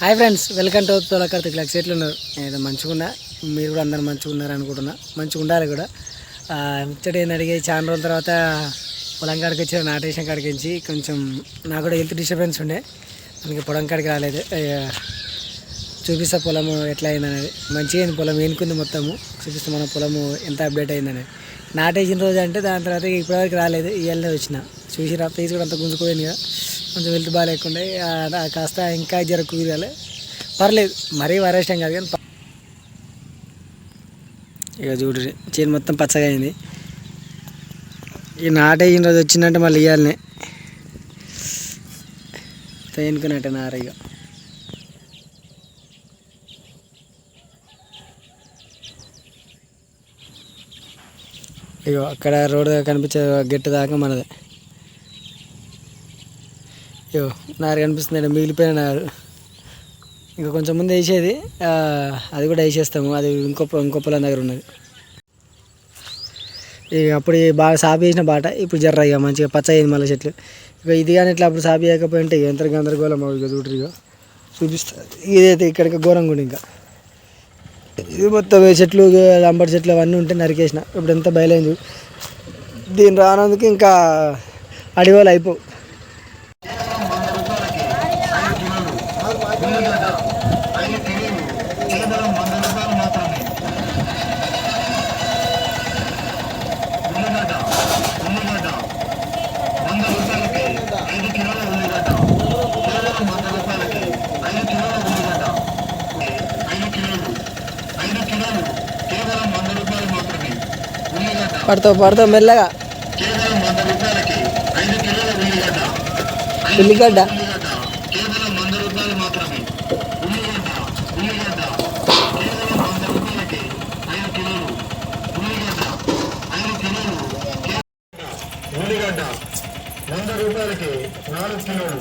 Hi friends, welcome to తొలకర్తి క్లాక్స్. ఎట్లున్నారు? ఏదో మంచిగా ఉన్నా, మీరు కూడా అందరు మంచిగా ఉన్నారు అనుకుంటున్నా. మంచిగా ఉండాలి కూడా. ముచ్చట ఏంది అడిగి చాలా రోజుల తర్వాత పొలం కాడికి వచ్చి నాటేషన్ కాడికి వచ్చి కొంచెం నాకు కూడా హెల్త్ డిస్టర్బెన్స్ ఉండే, అందుకే పొలం కాడికి రాలేదు. చూపిస్తా పొలము ఎట్లా అయిందనేది. మంచిగా అయింది పొలం, ఏనుకుంది మొత్తము. చూపిస్తా మన పొలము ఎంత అప్డేట్ అయిందనేది. నాటేసిన రోజు అంటే దాని తర్వాత ఇప్పటివరకు రాలేదు, ఇవాళనే వచ్చిన. చూసిరా ఫేస్ కూడా అంత గుంజుకోయింది కదా, కొంచెం హెల్త్ బాగాలేకుండా కాస్త ఇంకా జర కుదిరాలి. పర్లేదు, మరీ వరేష్టం కాదు కానీ. ఇక చూడు, చేను మొత్తం పచ్చగా అయింది. ఈ నాటేసిన రోజు వచ్చిందంటే మళ్ళీ ఇవ్వాలనే తేనుకున్నట్టే నార. ఇగో అక్కడ రోడ్డు కనిపించే గెట్టు దాకా మనదే. ఇగో నారు కనిపిస్తుంది, మిగిలిపోయిన నారు. ఇంకా కొంచెం ముందు వేసేది, అది కూడా వేసేస్తాము. అది ఇంకో పొలం దగ్గర ఉన్నది. ఇక అప్పుడు బాగా సాపి వేసిన బాట ఇప్పుడు జర్ర ఇక మంచిగా పచ్చ అయింది మళ్ళీ చెట్లు. ఇక ఇది కానీ ఇట్లా అప్పుడు సాపి వేయకపోయింటే ఎంత గందరగోళం ఇక చూడరు. ఇక చూపిస్తా, ఇదైతే ఇక్కడికి ఘోరంగా ఉండి. ఇంకా ఇది మొత్తం చెట్లు, అంబటి చెట్లు అవన్నీ ఉంటే నరికేసిన. ఇప్పుడు ఎంత బయలైంది. దీని రానందుకు ఇంకా అడిగోలు అయిపోవు. పడతావు మెల్లగా. ఉల్లిగడ్డ రూపాయలకి 4 కిలోలు,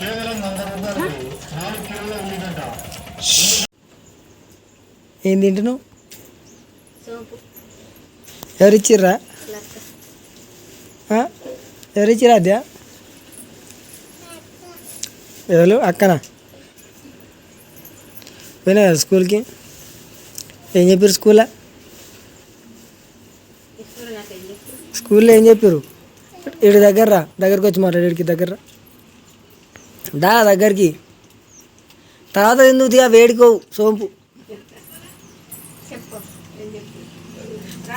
కేవలం 100 రూపాయలకి 4 కిలోల ఉల్లిగడ్డ. ఏం తింటున్నావు? ఎవరిచ్చిర్రా? ఎవరిచ్చిర్రా? అద్యా ఎవరు? అక్కనా? పోయినా కదా స్కూల్కి? ఏం చెప్పారు స్కూల్లో ఏం చెప్పారు? ఇటు దగ్గరకు వచ్చి మాట్లాడు. ఇడికి దగ్గరికి తర్వాత ఎందుకు తీయ వేడుకోవు సోంపు.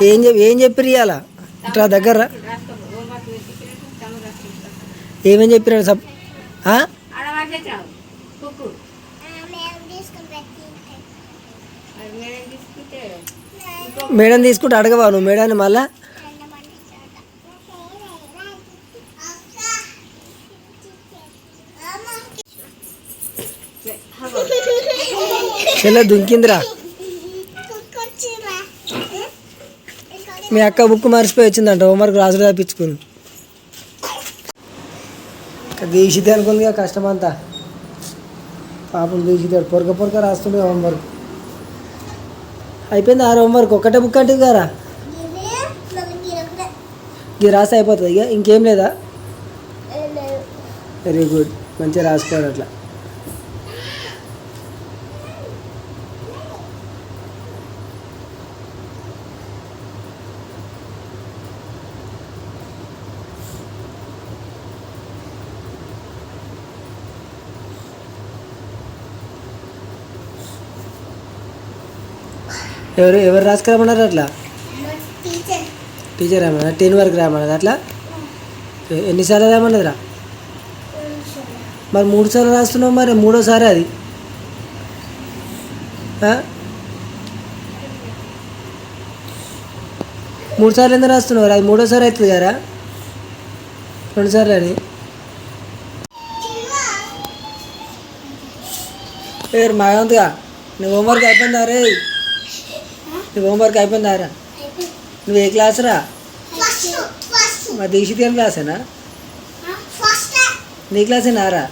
ఏం చెప్పారు ఇవాళ? ఇట్లా దగ్గర ఏమేం చెప్పారు? మేడం తీసుకుంటే అడగవా నువ్వు మేడాన్ని? మళ్ళా చెల్ల దుంకిందిరా. మీ అక్క బుక్ మర్చిపోయి వచ్చిందంట, హోంవర్క్ రాసుడు తప్పించుకుని. దీక్షితే అనుకుందిగా కష్టమంతా. పాపం దీక్షితాడు పొరక రాస్తుండే హోంవర్క్. అయిపోయింది ఆ హోంవర్క్. ఒక్కటే బుక్ అంటే గారా ఇది రాస్తే అయిపోతుంది. ఇక ఇంకేం లేదా? వెరీ గుడ్, మంచిగా రాసుకోవాలి అట్లా. ఎవరు రాసుకురామన్నారు అట్లా? టీచర్ రామన్నా 10 వరకు రామన్నది అట్లా. ఎన్నిసార్లు రామన్నదిరా? మరి 3 సార్లు రాస్తున్నావు, మరి 3వసారి అది. 3 సార్లు ఎందుకు రాస్తున్నావు? అది 3వసారి అవుతుంది కదా, 2 సార్లు అని. పేరు మాయంతగా నువ్వు హోంవర్క్ అయిపోయిందా రే? నువ్వు హోంవర్క్ అయిపోయిందారా? నువ్వు ఏ క్లాస్ రా? మా దీక్షిత్ ఏం క్లాసేనా? నీ క్లాసేనారా?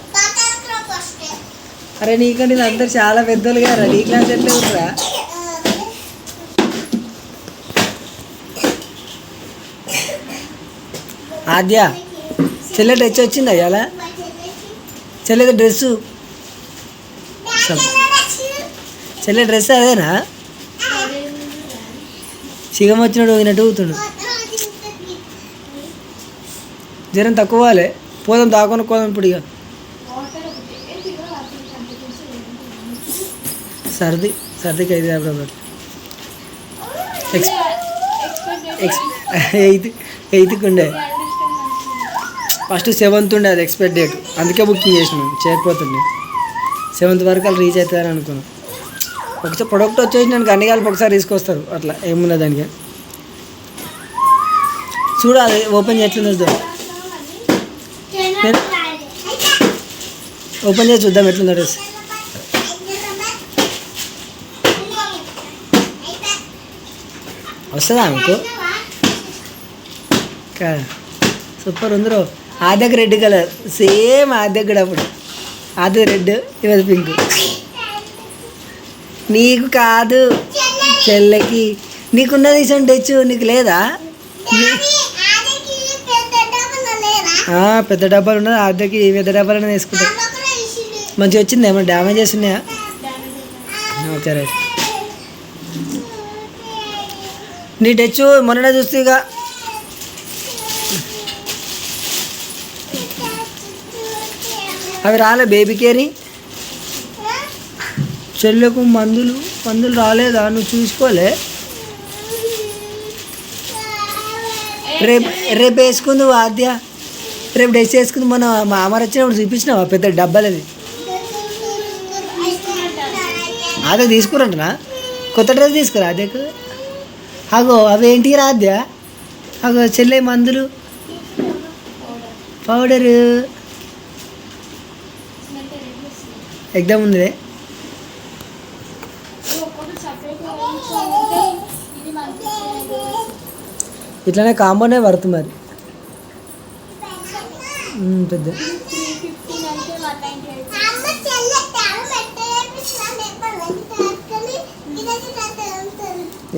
అరే నీకంటే అందరు చాలా పెద్దోళ్ళు గారా, నీ క్లాస్ ఎట్లా ఉంటారా? ఆద్య చెల్లె డ్రెస్ వచ్చిందా ఇవాళ? చెల్లెది డ్రెస్సు చెల్లె డ్రెస్ అదేనా? సిగం వచ్చినట్టు పోయినట్టు ఊతుండు. జ్వరం తక్కువ వాళ్ళే పోదాం దాకొని పోదాం ఇప్పుడు ఇక. సర్దికి అయితే అప్పుడు ఎయిత్కి ఉండే, ఫస్ట్ 7th ఉండే అది ఎక్స్పెక్ట్ డేట్, అందుకే బుకింగ్ చేసినాం. చేయకపోతుండే 7th వరకు వాళ్ళు రీచ్ అవుతారని అనుకున్నాం. ఒకసారి ప్రొడక్ట్ వచ్చేసి నేను అన్ని కలిపి ఒకసారి తీసుకొస్తారు, అట్లా ఏమున్నా దానికి. చూడాలి ఓపెన్ ఎట్లుందో, ఓపెన్ చేసి చూద్దాం ఎట్లుందో డ్రెస్. వస్తుందా అనుకో సూపర్ ఉందిరో. ఆద్యకు రెడ్ కలర్ సేమ్ ఆద్యకు కూడా అప్పుడు. ఆద్య రెడ్, ఇవాళ పింక్. నీకు కాదు చెల్లెకి, నీకున్నది ఇసంటి తెచ్చు, నీకు లేదా? పెద్ద డబ్బాలు ఉన్నది ఆద్యకి, పెద్ద డబ్బాలు వేసుకుంటా. మంచిగా వచ్చింది, ఏమన్నా డ్యామేజెస్ ఉన్నాయా? Okay right. నీ తెచ్చు మొన్ననే చూస్తే ఇక అవి రాలే బేబీకి అని. చెల్లెకు మందులు రాలేదా? నువ్వు చూసుకోలే. రేపు వేసుకుంది ఆద్య, రేపు డ్రెస్ వేసుకుంది. మన మా అమ్మ వచ్చినప్పుడు చూపించినావా పెద్ద డబ్బాలది? ఆద్య తీసుకురంటనా? కొత్త డ్రెస్ తీసుకురా ఆద్యకు. అగో అవి ఏంటికి రాద్య? అగో చెల్లె మందులు, పౌడరు ఎగ్దమ్ ఉంది. ఇట్లానే కాంబోనే పడుతుంది మరి పెద్ద.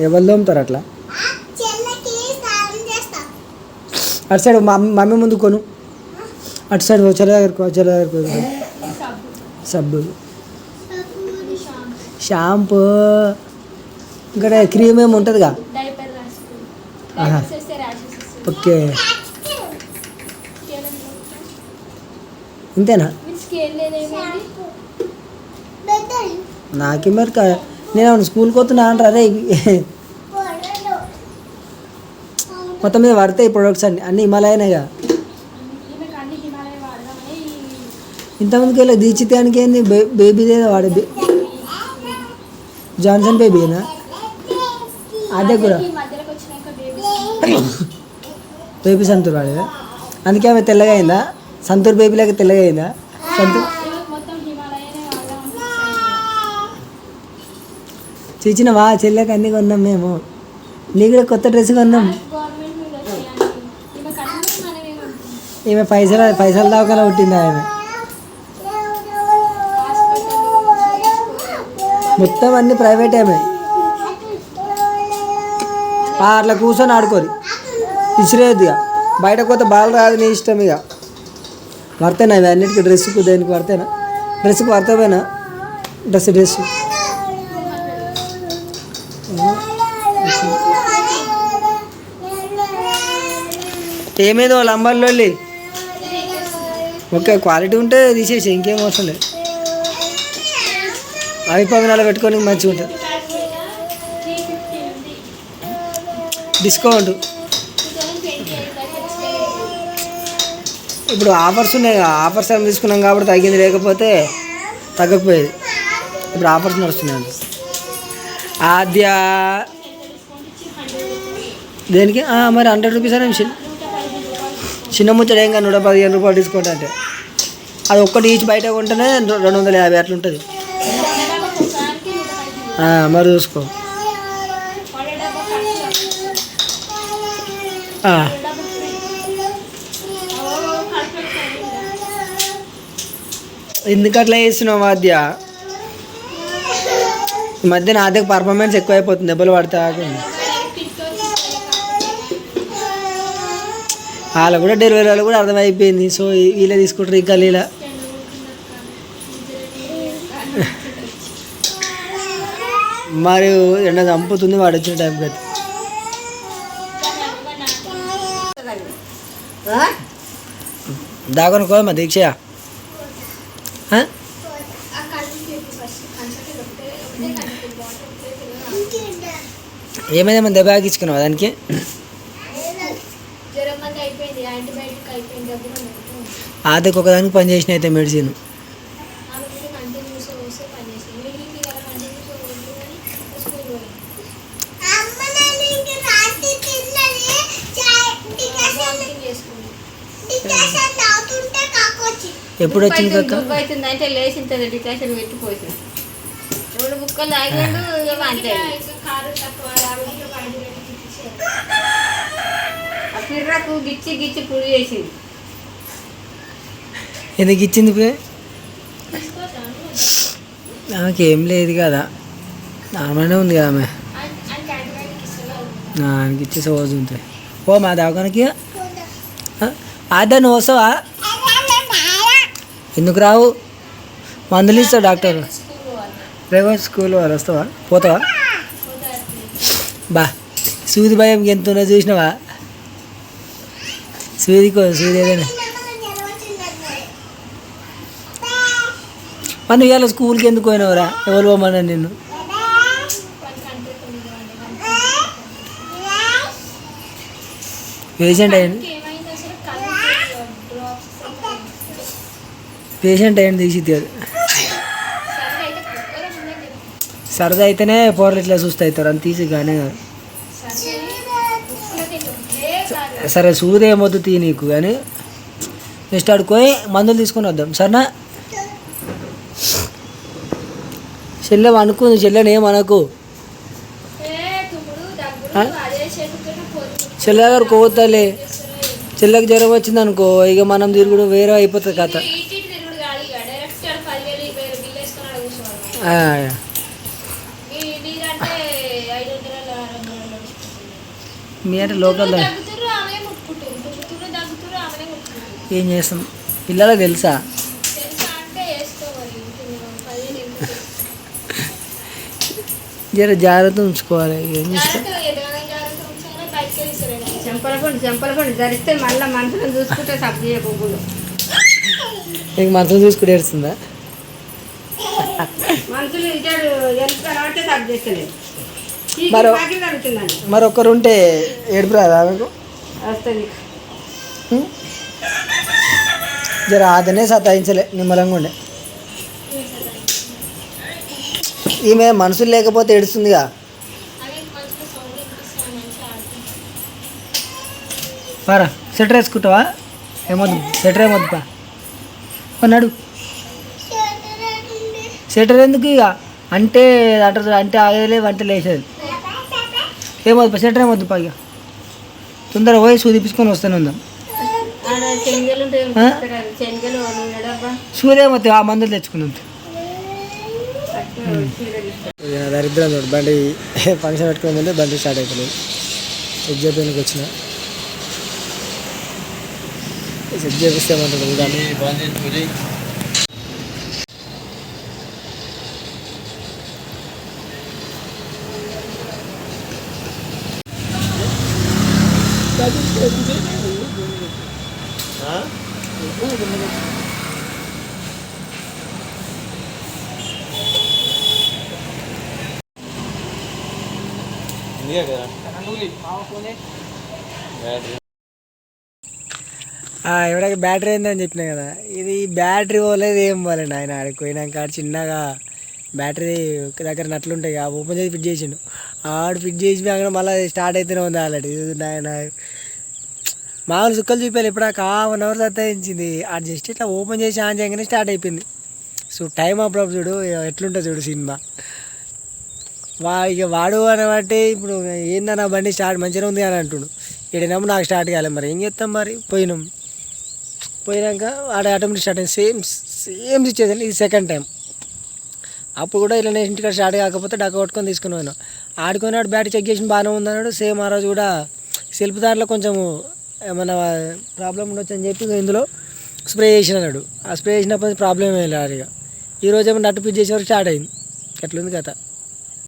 ఎవరు తోముతారు అట్లా? అటు సైడ్ మమ్మీ ముందు కొను, అటు సైడ్ చెల్ల దగ్గరకు సబ్బు, షాంపూ, ఇక్కడ క్రీమ్ ఏమి ఉంటుందిగా. ఓకే ఇంతేనా? నాకే మరి నేను స్కూల్కి పోతున్నా అంటారు. అదే మొత్తం మీద పడతాయి ప్రొడక్ట్స్ అన్నీ హిమాలయనేగా. ఇంతమందికి వెళ్ళి దీచితానికి ఏంది బేబీదేదో వాడే జాన్సన్ బేబీనా? అదే కూడా బేబీ సంతూర్ వాడేదా? అందుకే ఆమె తెల్లగా అయిందా? సంతూర్ బేబీ లాగా తెల్లగా అయిందా? సంతూర్ చూసినవా? చెల్లెకి అన్నీ కొన్నాం మేము. నీ కూడా కొత్త డ్రెస్ కొన్నాం. ఈమె పైసలు దాకా పుట్టిందా? ఆమె మొత్తం అన్ని ప్రైవేట్. ఆమె అట్లా కూర్చొని ఆడుకోరు, ఇచ్చిరేది. ఇక బయటకు పోతే బాగా రాదు, నీ ఇష్టం. ఇక పడతాయినా ఇవి అన్నిటికీ? డ్రెస్సుకు దేనికి పడతాయినా? డ్రెస్సుకు పడతాయినా? డ్రెస్ ఏమేదో లంబర్లో ఓకే క్వాలిటీ ఉంటే తీసేసి ఇంకేం అవసరం లేదు. అవి పగనాలు పెట్టుకొని మంచిగా ఉంటుంది. డిస్కౌంట్ ఇప్పుడు ఆఫర్స్ ఉన్నాయి. ఆఫర్స్ ఏమి తీసుకున్నాం కాబట్టి తగ్గింది, లేకపోతే తగ్గకపోయేది. ఇప్పుడు ఆఫర్స్ నడుస్తున్నాయి. ఆద్య దేనికి మరి 100 రూపీస్ అనే చిన్న ముచ్చట ఏం కానీ 115 రూపాయలు డిస్కౌంట్ అంటే అది ఒక్కటి ఈచ్ బయట కొంటేనే 250 అట్లా ఉంటుంది. మరి చూసుకో. ఎందుకు అట్లా చేస్తున్నావు ఆద్య? ఈ మధ్య నా దగ్గర పర్ఫార్మెన్స్ ఎక్కువైపోతుంది, దెబ్బలు పడతా. వాళ్ళు కూడా డెలివరీ వాళ్ళు కూడా అర్థమైపోయింది. సో వీళ్ళే తీసుకుంటారు ఇంకా లీలా. మరి ఎండ చంపుతుంది వాడు వచ్చిన టైంకి అయితే. దాగనుకో మా దీక్ష ఏమైనా దెబ్బ ఆగించుకున్నావా దానికి? ఆదికి ఒకదానికి పని చేసిన అయితే మెడిసిన్ ఎప్పుడు వచ్చింది కక్క? అవుతుందంటే లేచింది డికాషన్ పెట్టిపోతుంది. 2 బుక్కలు తాగాడు ఆ పిర్రకు గిచ్చి గిచ్చి పుడి చేసింది. ఎందుకు ఇచ్చింది? ఆమెకి ఏం లేదు కదా, నార్మల్గానే ఉంది కదా ఆమె. ఆయనకి ఇచ్చేసి రోజు ఉంటాయి. ఓ మా దవాఖానకి నువ్వు వస్తావా? ఎందుకు రావు? మందులు ఇస్తావు డాక్టర్. ప్రైవేట్ స్కూల్ వాళ్ళు వస్తావా? పోతావా? బా సూది భయం ఎంత ఉన్నదో చూసినావా? సూది ఏదైనా మనం ఇవాళ స్కూల్కి ఎందుకు పోయినావురా? ఎవరు పోమన్నా నిన్ను? పేషెంట్ అయ్యండి తీసి తీయదు. సరదా అయితేనే పోర్లు ఇట్లా చూస్తే అవుతారు అని తీసి కానీ సరే సూది ఏమొద్దు తీ నీకు కానీ నెక్స్ట్ ఆడుకోయి మందులు తీసుకొని వద్దాం సరేనా? చెల్లె అనుకుంది, చెల్లెని ఏమనకు. చెల్లె గారు కోతలే, చెల్లెకి జ్వరం వచ్చింది అనుకో ఇక మనం తిరుగుడు వేరే అయిపోతుంది కథ. మీ అంటే లోకల్ ఏం చేస్తాం పిల్లలకు తెలుసా? జర జాగ్రత్త ఉంచుకోవాలి. ఏం చేస్తాం? చెంపలపండి ధరిస్తే మళ్ళీ మనసులను చూసుకుంటే సబ్ చేయకూడదు. నీకు మనసులు చూసుకుంటే ఏడుస్తుందా? మనసులు ఇంటాడు ఎంత కాబట్టి సబ్ చేస్తలేదు. మరొకరు ఉంటే ఏడుపు రాదా మీకు? వస్తుంది. జర అదనే సతాయించలే, నిమ్మలంగా ఉండే. ఈమె మనసులు లేకపోతే ఏడుస్తుందిగా. పారా స్వెటర్ వేసుకుంటావా? ఏమొద్దు స్వెటర్ ఏమొద్దు పా కొన్నాడు. స్వెటర్ ఎందుకు ఇక అంటే అంటే ఆగేలే వంట లేచేది ఏమొద్దు. స్వెటర్ ఏమొద్దు పా ఇక తొందరగా పోయి చూపించుకొని వస్తూనే ఉందాం. సూర్యమతి ఆ మందులు తెచ్చుకుందాం. దరిద్రం చూడు, బండి ఫంక్షన్ పెట్టుకునే ముందే బండి స్టార్ట్ అయిపోయింది. చెక్ చేయడానికి వచ్చిన చెక్ చేపిస్తేమంటాడు కానీ ఎవరికి బ్యాటరీ అయిందని చెప్పినా కదా, ఇది బ్యాటరీ పోలేదు ఏం పోలేండి. ఆయన ఆడికి పోయినాక చిన్నగా బ్యాటరీ ఒక దగ్గర నట్లుంటాయి ఓపెన్ చేసి ఫిట్ చేసిండు. ఆడు ఫిట్ చేసి అక్కడ మళ్ళీ స్టార్ట్ అయితేనే ఉంది ఆల్రెడీ. ఆయన మామూలు సుక్కలు చూపాలి ఇప్పుడు 1 అవర్ సత్తాయించింది. ఆడు జస్ట్ ఇట్లా ఓపెన్ చేసి ఆన్ చేయగానే స్టార్ట్ అయిపోయింది. సో టైం అప్పుడు చూడు ఎట్లుంటుంది చూడు సినిమా. ఇక వాడు అని బట్టి ఇప్పుడు ఏందన్నా బండి స్టార్ట్ మంచిగా ఉంది అని అంటుడు. ఇక్కడేమో నాకు స్టార్ట్ కాలేదు, మరి ఏం చేస్తాం. మరి పోయినాక ఆడ ఆటోమేటిక్ స్టార్ట్ అయింది. Same situation. ఇది సెకండ్ టైం. అప్పుడు కూడా ఇలా నేను ఇంటికాడ స్టార్ట్ కాకపోతే డక్క కొట్టుకొని తీసుకుని పోయినా. ఆడుకున్నాడు బ్యాటరీ చెక్ చేసి బాగానే ఉందన్నాడు. సేమ్ ఆ రోజు కూడా సెల్ఫ్ దాంట్లో కొంచెము ఏమన్నా ప్రాబ్లం ఉండొచ్చు అని చెప్పి ఇందులో స్ప్రే చేసినాడు. ఆ స్ప్రే చేసినప్పుడు ప్రాబ్లం ఏం లేదు. ఇక ఈరోజు ఏమో నట్టు పిచ్ చేసే వరకు స్టార్ట్ అయింది. ఎట్లుంది కథ.